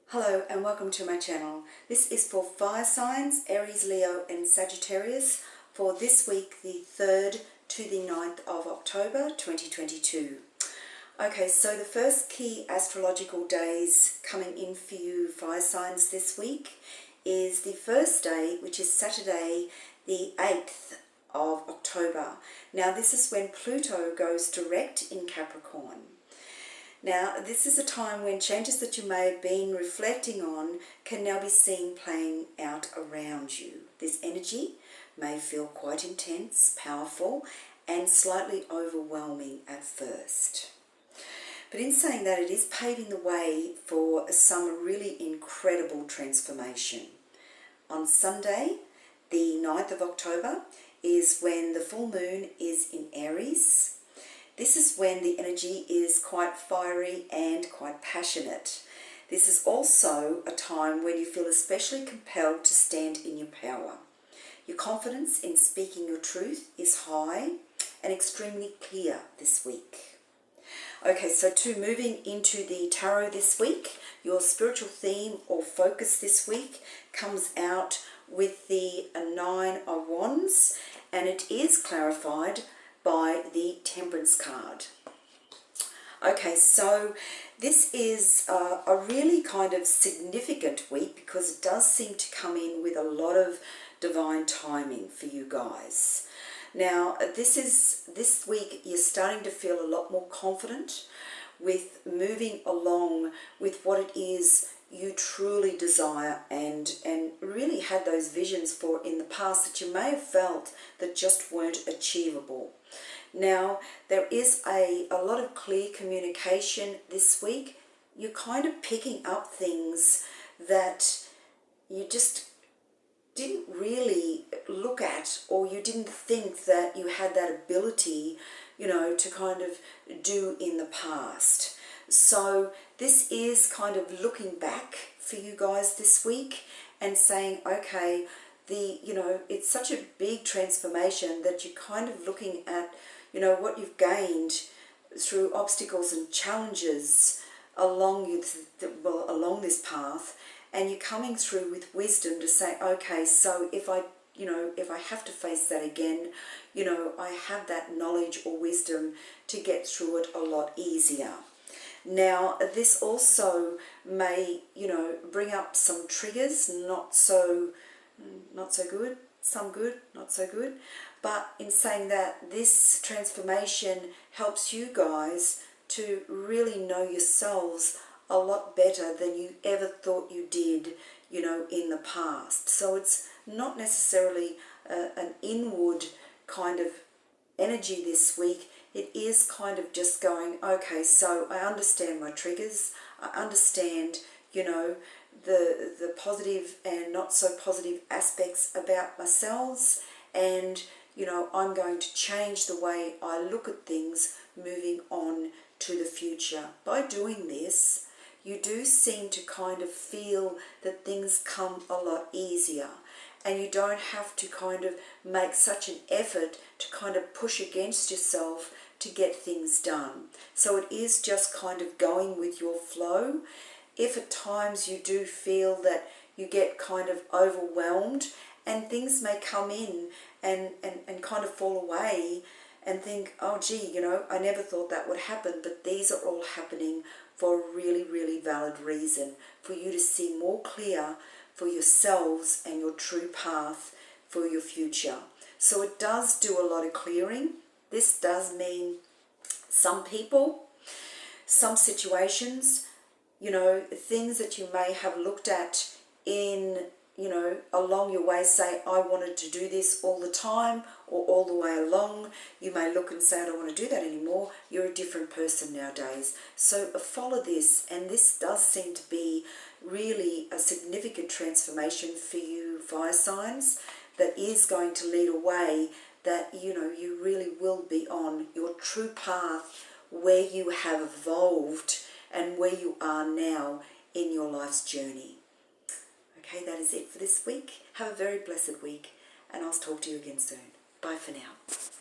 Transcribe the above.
Hello and welcome to my channel. This is for fire signs, Aries, Leo and Sagittarius for this week, the 3rd to the 9th of October 2022. Okay, so the first key astrological days coming in for you fire signs this week is the first day, which is Saturday the 8th of October. Now this is when Pluto goes direct in Capricorn. Now, this is a time when changes that you may have been reflecting on can now be seen playing out around you. This energy may feel quite intense, powerful, and slightly overwhelming at first. But in saying that, it is paving the way for some really incredible transformation. On Sunday, the 9th of October, is when the full moon is in Aries. This is when the energy is quite fiery and quite passionate. This is also a time when you feel especially compelled to stand in your power. Your confidence in speaking your truth is high and extremely clear this week. Okay, so moving into the tarot this week, your spiritual theme or focus this week comes out with the Nine of Wands, and it is clarified by the Temperance card. Okay, so this is a really kind of significant week because it does seem to come in with a lot of divine timing for you guys. Now, this week you're starting to feel a lot more confident with moving along with what it is you truly desire and really had those visions for in the past that you may have felt that just weren't achievable. Now, there is a lot of clear communication this week. You're kind of picking up things that you just didn't really look at, or you didn't think that you had that ability, to kind of do in the past. So this is kind of looking back for you guys this week and saying, okay, it's such a big transformation that you're kind of looking at, what you've gained through obstacles and challenges along this path, and you're coming through with wisdom to say, okay, so if I have to face that again, I have that knowledge or wisdom to get through it a lot easier. Now, this also may, bring up some triggers, not so good, some good, not so good. But in saying that, this transformation helps you guys to really know yourselves a lot better than you ever thought you did, in the past. So it's not necessarily an inward kind of energy this week. It is kind of just going, okay, so I understand my triggers. I understand, the positive and not so positive aspects about myself, and I'm going to change the way I look at things moving on to the future. By doing this, you do seem to kind of feel that things come a lot easier, and you don't have to kind of make such an effort to kind of push against yourself to get things done. So it is just kind of going with your flow. If at times you do feel that you get kind of overwhelmed and things may come in and kind of fall away and think, oh gee, I never thought that would happen, but these are all happening for a really, really valid reason, for you to see more clear for yourselves and your true path for your future. So it does do a lot of clearing. This does mean some people, some situations, things that you may have looked at in, along your way, say, I wanted to do this all the time or all the way along. You may look and say, I don't want to do that anymore. You're a different person nowadays. So follow this, and this does seem to be really a significant transformation for you fire signs that is going to lead a way that, you really will be on your true path where you have evolved and where you are now in your life's journey. Okay, that is it for this week. Have a very blessed week, and I'll talk to you again soon. Bye for now.